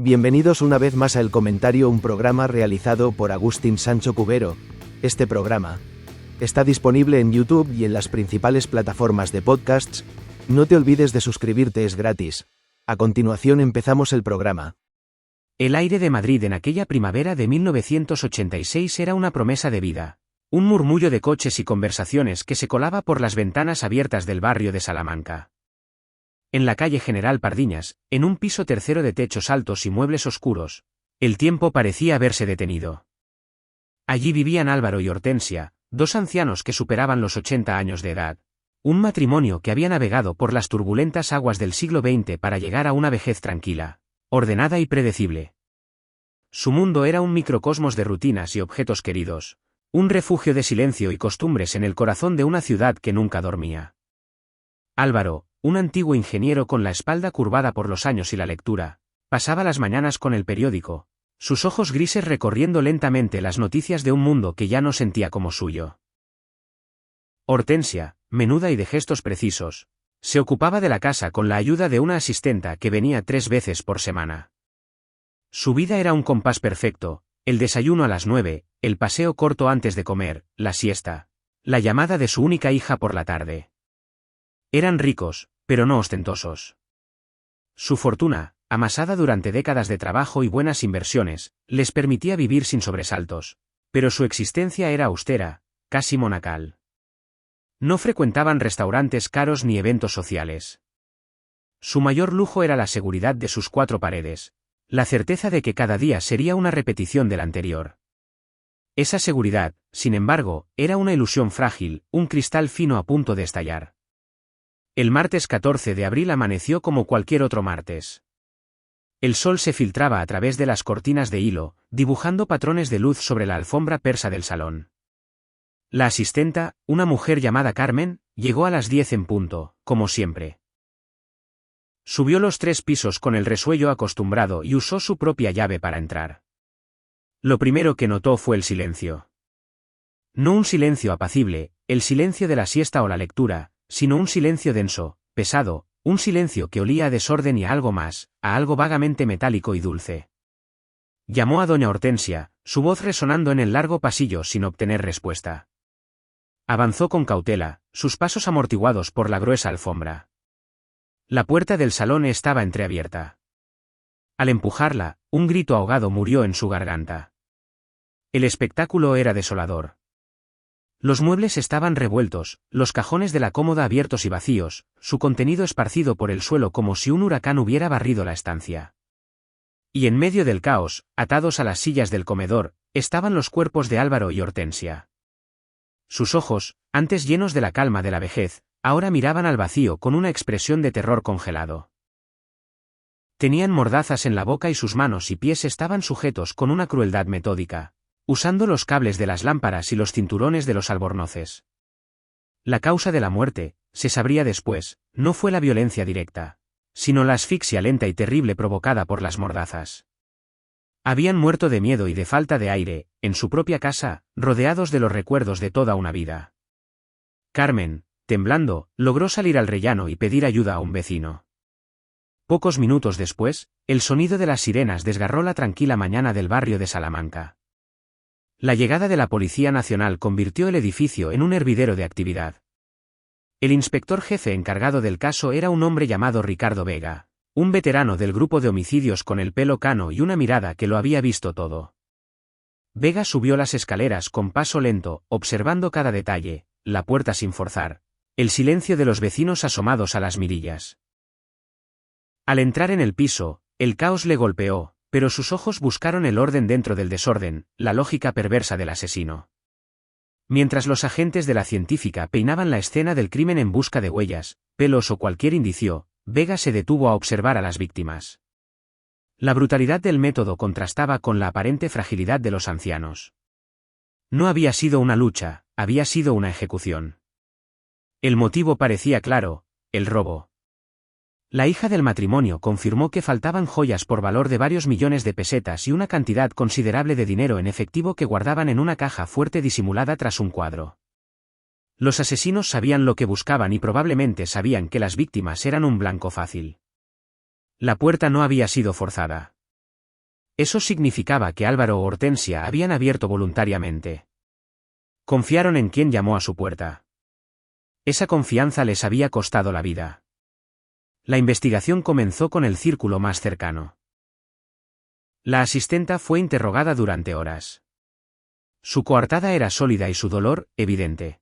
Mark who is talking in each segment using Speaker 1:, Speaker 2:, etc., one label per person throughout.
Speaker 1: Bienvenidos una vez más a El Comentario, un programa realizado por Agustín Sancho Cubero. Este programa está disponible en YouTube y en las principales plataformas de podcasts. No te olvides de suscribirte, es gratis. A continuación empezamos el programa.
Speaker 2: El aire de Madrid en aquella primavera de 1986 era una promesa de vida. Un murmullo de coches y conversaciones que se colaba por las ventanas abiertas del barrio de Salamanca. En la calle General Pardiñas, en un piso tercero de techos altos y muebles oscuros, el tiempo parecía haberse detenido. Allí vivían Álvaro y Hortensia, dos ancianos que superaban los 80 años de edad. Un matrimonio que había navegado por las turbulentas aguas del siglo XX para llegar a una vejez tranquila, ordenada y predecible. Su mundo era un microcosmos de rutinas y objetos queridos, un refugio de silencio y costumbres en el corazón de una ciudad que nunca dormía. Álvaro, un antiguo ingeniero con la espalda curvada por los años y la lectura, pasaba las mañanas con el periódico, sus ojos grises recorriendo lentamente las noticias de un mundo que ya no sentía como suyo. Hortensia, menuda y de gestos precisos, se ocupaba de la casa con la ayuda de una asistenta que venía 3 veces por semana. Su vida era un compás perfecto: el desayuno a las 9, el paseo corto antes de comer, la siesta, la llamada de su única hija por la tarde. Eran ricos, pero no ostentosos. Su fortuna, amasada durante décadas de trabajo y buenas inversiones, les permitía vivir sin sobresaltos, pero su existencia era austera, casi monacal. No frecuentaban restaurantes caros ni eventos sociales. Su mayor lujo era la seguridad de sus 4 paredes, la certeza de que cada día sería una repetición del anterior. Esa seguridad, sin embargo, era una ilusión frágil, un cristal fino a punto de estallar. El martes 14 de abril amaneció como cualquier otro martes. El sol se filtraba a través de las cortinas de hilo, dibujando patrones de luz sobre la alfombra persa del salón. La asistenta, una mujer llamada Carmen, llegó a las 10 en punto, como siempre. Subió los 3 pisos con el resuello acostumbrado y usó su propia llave para entrar. Lo primero que notó fue el silencio. No un silencio apacible, el silencio de la siesta o la lectura, sino un silencio denso, pesado, un silencio que olía a desorden y a algo más, a algo vagamente metálico y dulce. Llamó a doña Hortensia, su voz resonando en el largo pasillo sin obtener respuesta. Avanzó con cautela, sus pasos amortiguados por la gruesa alfombra. La puerta del salón estaba entreabierta. Al empujarla, un grito ahogado murió en su garganta. El espectáculo era desolador. Los muebles estaban revueltos, los cajones de la cómoda abiertos y vacíos, su contenido esparcido por el suelo como si un huracán hubiera barrido la estancia. Y en medio del caos, atados a las sillas del comedor, estaban los cuerpos de Álvaro y Hortensia. Sus ojos, antes llenos de la calma de la vejez, ahora miraban al vacío con una expresión de terror congelado. Tenían mordazas en la boca y sus manos y pies estaban sujetos con una crueldad metódica, usando los cables de las lámparas y los cinturones de los albornoces. La causa de la muerte, se sabría después, no fue la violencia directa, sino la asfixia lenta y terrible provocada por las mordazas. Habían muerto de miedo y de falta de aire, en su propia casa, rodeados de los recuerdos de toda una vida. Carmen, temblando, logró salir al rellano y pedir ayuda a un vecino. Pocos minutos después, el sonido de las sirenas desgarró la tranquila mañana del barrio de Salamanca. La llegada de la Policía Nacional convirtió el edificio en un hervidero de actividad. El inspector jefe encargado del caso era un hombre llamado Ricardo Vega, un veterano del grupo de homicidios con el pelo cano y una mirada que lo había visto todo. Vega subió las escaleras con paso lento, observando cada detalle, la puerta sin forzar, el silencio de los vecinos asomados a las mirillas. Al entrar en el piso, el caos le golpeó, pero sus ojos buscaron el orden dentro del desorden, la lógica perversa del asesino. Mientras los agentes de la científica peinaban la escena del crimen en busca de huellas, pelos o cualquier indicio, Vega se detuvo a observar a las víctimas. La brutalidad del método contrastaba con la aparente fragilidad de los ancianos. No había sido una lucha, había sido una ejecución. El motivo parecía claro: el robo. La hija del matrimonio confirmó que faltaban joyas por valor de varios millones de pesetas y una cantidad considerable de dinero en efectivo que guardaban en una caja fuerte disimulada tras un cuadro. Los asesinos sabían lo que buscaban y probablemente sabían que las víctimas eran un blanco fácil. La puerta no había sido forzada. Eso significaba que Álvaro o Hortensia habían abierto voluntariamente. Confiaron en quien llamó a su puerta. Esa confianza les había costado la vida. La investigación comenzó con el círculo más cercano. La asistenta fue interrogada durante horas. Su coartada era sólida y su dolor, evidente.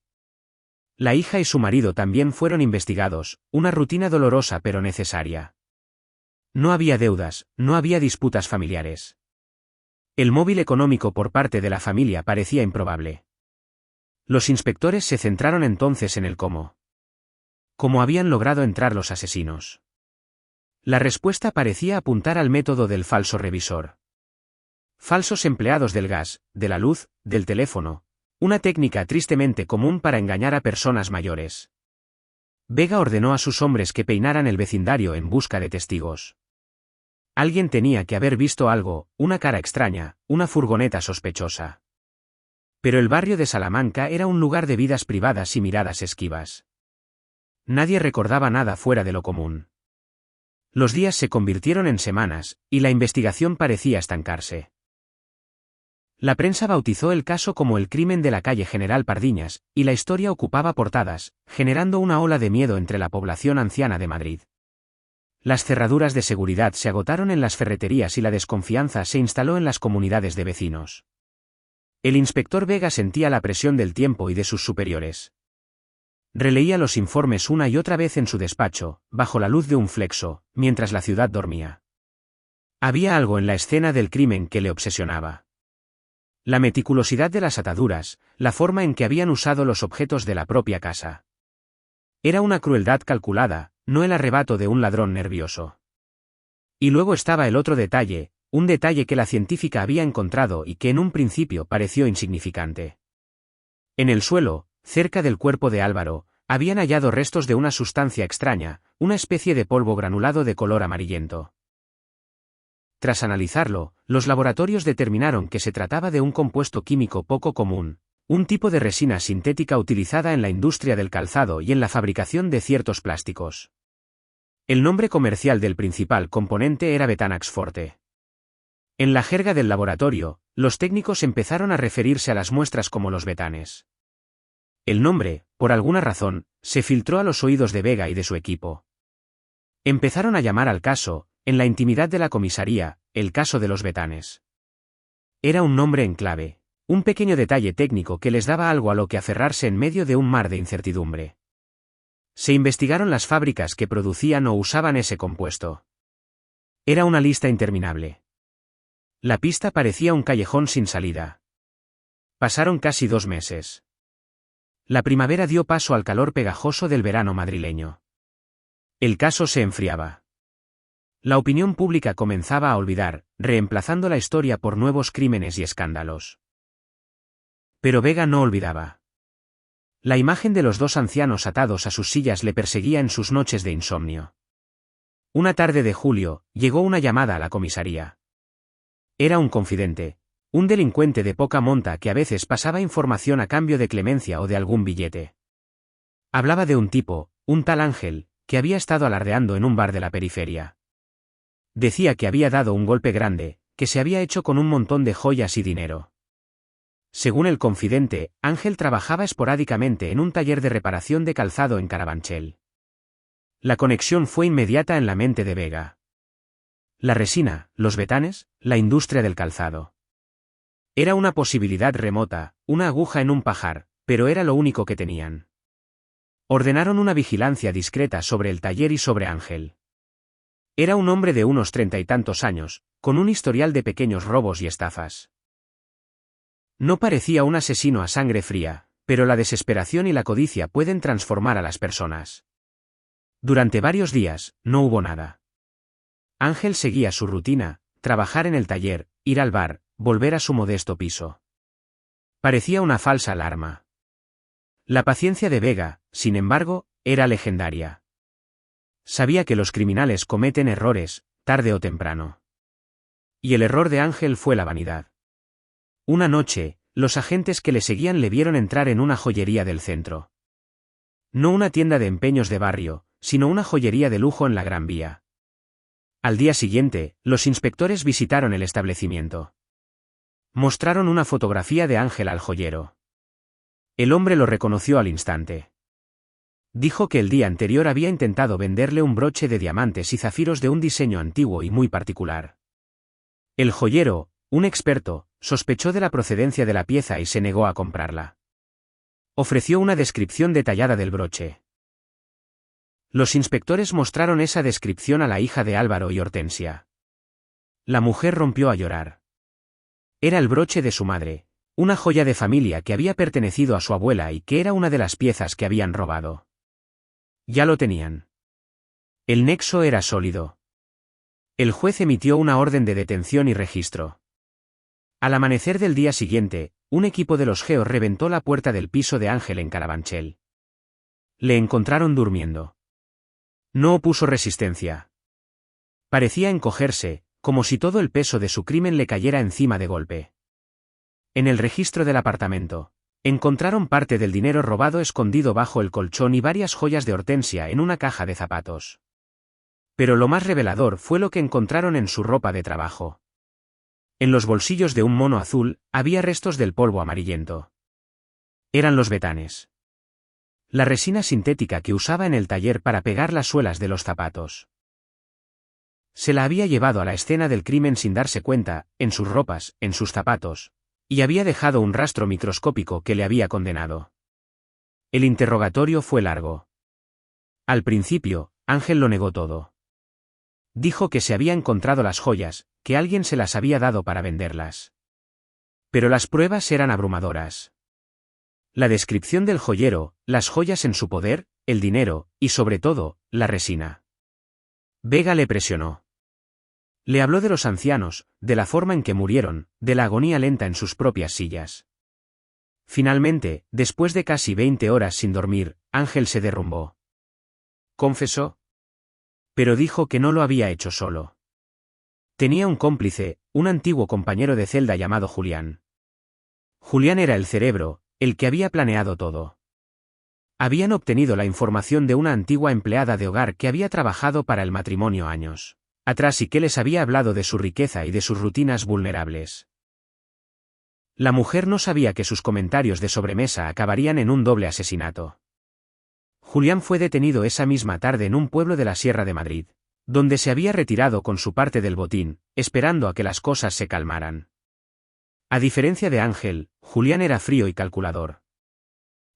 Speaker 2: La hija y su marido también fueron investigados, una rutina dolorosa pero necesaria. No había deudas, no había disputas familiares. El móvil económico por parte de la familia parecía improbable. Los inspectores se centraron entonces en el cómo. ¿Cómo habían logrado entrar los asesinos? La respuesta parecía apuntar al método del falso revisor. Falsos empleados del gas, de la luz, del teléfono, una técnica tristemente común para engañar a personas mayores. Vega ordenó a sus hombres que peinaran el vecindario en busca de testigos. Alguien tenía que haber visto algo, una cara extraña, una furgoneta sospechosa. Pero el barrio de Salamanca era un lugar de vidas privadas y miradas esquivas. Nadie recordaba nada fuera de lo común. Los días se convirtieron en semanas, y la investigación parecía estancarse. La prensa bautizó el caso como el crimen de la calle General Pardiñas, y la historia ocupaba portadas, generando una ola de miedo entre la población anciana de Madrid. Las cerraduras de seguridad se agotaron en las ferreterías y la desconfianza se instaló en las comunidades de vecinos. El inspector Vega sentía la presión del tiempo y de sus superiores. Releía los informes una y otra vez en su despacho, bajo la luz de un flexo, mientras la ciudad dormía. Había algo en la escena del crimen que le obsesionaba. La meticulosidad de las ataduras, la forma en que habían usado los objetos de la propia casa. Era una crueldad calculada, no el arrebato de un ladrón nervioso. Y luego estaba el otro detalle, un detalle que la científica había encontrado y que en un principio pareció insignificante. En el suelo, cerca del cuerpo de Álvaro, habían hallado restos de una sustancia extraña, una especie de polvo granulado de color amarillento. Tras analizarlo, los laboratorios determinaron que se trataba de un compuesto químico poco común, un tipo de resina sintética utilizada en la industria del calzado y en la fabricación de ciertos plásticos. El nombre comercial del principal componente era Betanax Forte. En la jerga del laboratorio, los técnicos empezaron a referirse a las muestras como los betanes. El nombre, por alguna razón, se filtró a los oídos de Vega y de su equipo. Empezaron a llamar al caso, en la intimidad de la comisaría, el caso de los betanes. Era un nombre en clave, un pequeño detalle técnico que les daba algo a lo que aferrarse en medio de un mar de incertidumbre. Se investigaron las fábricas que producían o usaban ese compuesto. Era una lista interminable. La pista parecía un callejón sin salida. Pasaron casi 2 meses. La primavera dio paso al calor pegajoso del verano madrileño. El caso se enfriaba. La opinión pública comenzaba a olvidar, reemplazando la historia por nuevos crímenes y escándalos. Pero Vega no olvidaba. La imagen de los 2 ancianos atados a sus sillas le perseguía en sus noches de insomnio. Una tarde de julio, llegó una llamada a la comisaría. Era un confidente, un delincuente de poca monta que a veces pasaba información a cambio de clemencia o de algún billete. Hablaba de un tipo, un tal Ángel, que había estado alardeando en un bar de la periferia. Decía que había dado un golpe grande, que se había hecho con un montón de joyas y dinero. Según el confidente, Ángel trabajaba esporádicamente en un taller de reparación de calzado en Carabanchel. La conexión fue inmediata en la mente de Vega. La resina, los betanes, la industria del calzado. Era una posibilidad remota, una aguja en un pajar, pero era lo único que tenían. Ordenaron una vigilancia discreta sobre el taller y sobre Ángel. Era un hombre de unos 30 y tantos años, con un historial de pequeños robos y estafas. No parecía un asesino a sangre fría, pero la desesperación y la codicia pueden transformar a las personas. Durante varios días, no hubo nada. Ángel seguía su rutina, trabajar en el taller, ir al bar, volver a su modesto piso. Parecía una falsa alarma. La paciencia de Vega, sin embargo, era legendaria. Sabía que los criminales cometen errores, tarde o temprano. Y el error de Ángel fue la vanidad. Una noche, los agentes que le seguían le vieron entrar en una joyería del centro. No una tienda de empeños de barrio, sino una joyería de lujo en la Gran Vía. Al día siguiente, los inspectores visitaron el establecimiento. Mostraron una fotografía de Ángel al joyero. El hombre lo reconoció al instante. Dijo que el día anterior había intentado venderle un broche de diamantes y zafiros de un diseño antiguo y muy particular. El joyero, un experto, sospechó de la procedencia de la pieza y se negó a comprarla. Ofreció una descripción detallada del broche. Los inspectores mostraron esa descripción a la hija de Álvaro y Hortensia. La mujer rompió a llorar. Era el broche de su madre, una joya de familia que había pertenecido a su abuela y que era una de las piezas que habían robado. Ya lo tenían. El nexo era sólido. El juez emitió una orden de detención y registro. Al amanecer del día siguiente, un equipo de los GEO reventó la puerta del piso de Ángel en Carabanchel. Le encontraron durmiendo. No opuso resistencia. Parecía encogerse, como si todo el peso de su crimen le cayera encima de golpe. En el registro del apartamento, encontraron parte del dinero robado escondido bajo el colchón y varias joyas de Hortensia en una caja de zapatos. Pero lo más revelador fue lo que encontraron en su ropa de trabajo. En los bolsillos de un mono azul, había restos del polvo amarillento. Eran los betanes. La resina sintética que usaba en el taller para pegar las suelas de los zapatos. Se la había llevado a la escena del crimen sin darse cuenta, en sus ropas, en sus zapatos, y había dejado un rastro microscópico que le había condenado. El interrogatorio fue largo. Al principio, Ángel lo negó todo. Dijo que se había encontrado las joyas, que alguien se las había dado para venderlas. Pero las pruebas eran abrumadoras. La descripción del joyero, las joyas en su poder, el dinero, y sobre todo, la resina. Vega le presionó. Le habló de los ancianos, de la forma en que murieron, de la agonía lenta en sus propias sillas. Finalmente, después de casi 20 horas sin dormir, Ángel se derrumbó. Confesó. Pero dijo que no lo había hecho solo. Tenía un cómplice, un antiguo compañero de celda llamado Julián. Julián era el cerebro, el que había planeado todo. Habían obtenido la información de una antigua empleada de hogar que había trabajado para el matrimonio años atrás y que les había hablado de su riqueza y de sus rutinas vulnerables. La mujer no sabía que sus comentarios de sobremesa acabarían en un doble asesinato. Julián fue detenido esa misma tarde en un pueblo de la Sierra de Madrid, donde se había retirado con su parte del botín, esperando a que las cosas se calmaran. A diferencia de Ángel, Julián era frío y calculador.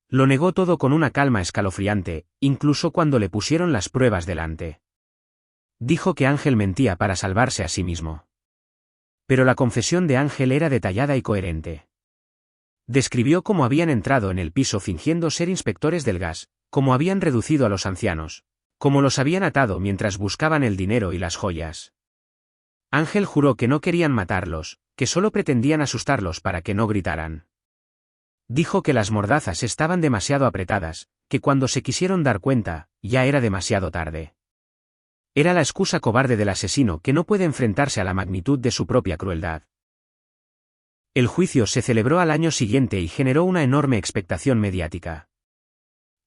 Speaker 2: Lo negó todo con una calma escalofriante, incluso cuando le pusieron las pruebas delante. Dijo que Ángel mentía para salvarse a sí mismo. Pero la confesión de Ángel era detallada y coherente. Describió cómo habían entrado en el piso fingiendo ser inspectores del gas, cómo habían reducido a los ancianos, cómo los habían atado mientras buscaban el dinero y las joyas. Ángel juró que no querían matarlos, que solo pretendían asustarlos para que no gritaran. Dijo que las mordazas estaban demasiado apretadas, que cuando se quisieron dar cuenta, ya era demasiado tarde. Era la excusa cobarde del asesino que no puede enfrentarse a la magnitud de su propia crueldad. El juicio se celebró al año siguiente y generó una enorme expectación mediática.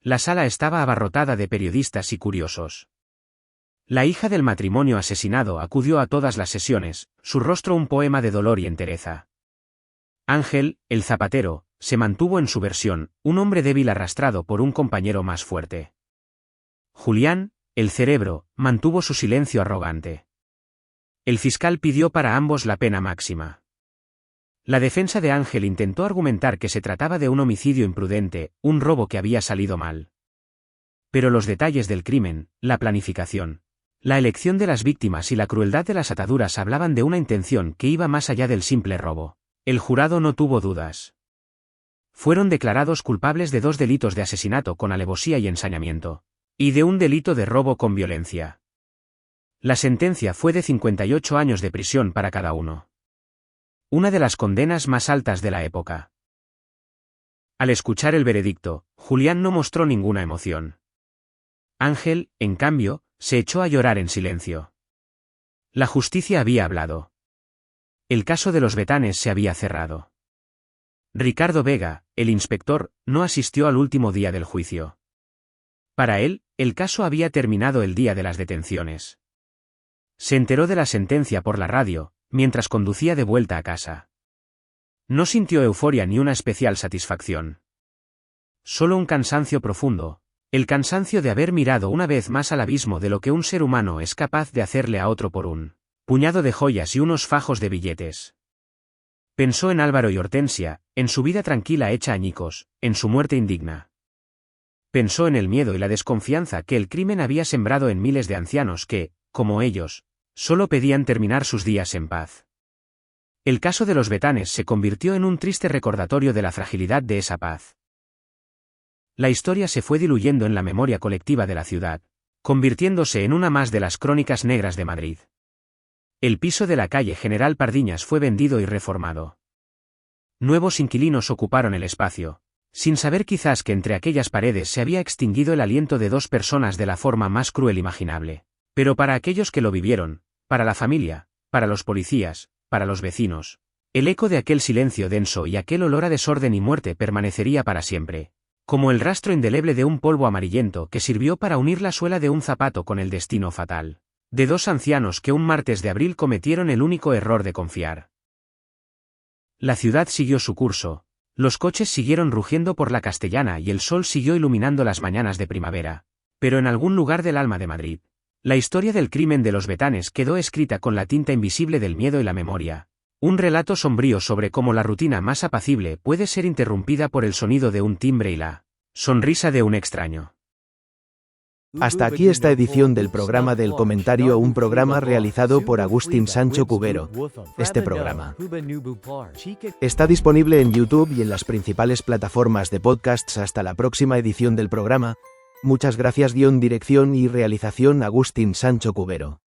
Speaker 2: La sala estaba abarrotada de periodistas y curiosos. La hija del matrimonio asesinado acudió a todas las sesiones, su rostro un poema de dolor y entereza. Ángel, el zapatero, se mantuvo en su versión, un hombre débil arrastrado por un compañero más fuerte. Julián, el cerebro, mantuvo su silencio arrogante. El fiscal pidió para ambos la pena máxima. La defensa de Ángel intentó argumentar que se trataba de un homicidio imprudente, un robo que había salido mal. Pero los detalles del crimen, la planificación, la elección de las víctimas y la crueldad de las ataduras hablaban de una intención que iba más allá del simple robo. El jurado no tuvo dudas. Fueron declarados culpables de 2 delitos de asesinato con alevosía y ensañamiento, y de un delito de robo con violencia. La sentencia fue de 58 años de prisión para cada uno. Una de las condenas más altas de la época. Al escuchar el veredicto, Julián no mostró ninguna emoción. Ángel, en cambio, se echó a llorar en silencio. La justicia había hablado. El caso de los betanes se había cerrado. Ricardo Vega, el inspector, no asistió al último día del juicio. Para él, el caso había terminado el día de las detenciones. Se enteró de la sentencia por la radio, mientras conducía de vuelta a casa. No sintió euforia ni una especial satisfacción. Solo un cansancio profundo, el cansancio de haber mirado una vez más al abismo de lo que un ser humano es capaz de hacerle a otro por un puñado de joyas y unos fajos de billetes. Pensó en Álvaro y Hortensia, en su vida tranquila hecha añicos, en su muerte indigna. Pensó en el miedo y la desconfianza que el crimen había sembrado en miles de ancianos que, como ellos, solo pedían terminar sus días en paz. El caso de los Betanes se convirtió en un triste recordatorio de la fragilidad de esa paz. La historia se fue diluyendo en la memoria colectiva de la ciudad, convirtiéndose en una más de las crónicas negras de Madrid. El piso de la calle General Pardiñas fue vendido y reformado. Nuevos inquilinos ocuparon el espacio, sin saber quizás que entre aquellas paredes se había extinguido el aliento de dos personas de la forma más cruel imaginable. Pero para aquellos que lo vivieron, para la familia, para los policías, para los vecinos, el eco de aquel silencio denso y aquel olor a desorden y muerte permanecería para siempre, como el rastro indeleble de un polvo amarillento que sirvió para unir la suela de un zapato con el destino fatal de dos ancianos que un martes de abril cometieron el único error de confiar. La ciudad siguió su curso, los coches siguieron rugiendo por la Castellana y el sol siguió iluminando las mañanas de primavera, pero en algún lugar del alma de Madrid, la historia del crimen de los Betanes quedó escrita con la tinta invisible del miedo y la memoria, un relato sombrío sobre cómo la rutina más apacible puede ser interrumpida por el sonido de un timbre y la sonrisa de un extraño.
Speaker 1: Hasta aquí esta edición del programa del comentario, un programa realizado por Agustín Sancho Cubero. Este programa está disponible en YouTube y en las principales plataformas de podcasts. Hasta la próxima edición del programa. Muchas gracias. Dirección y realización Agustín Sancho Cubero.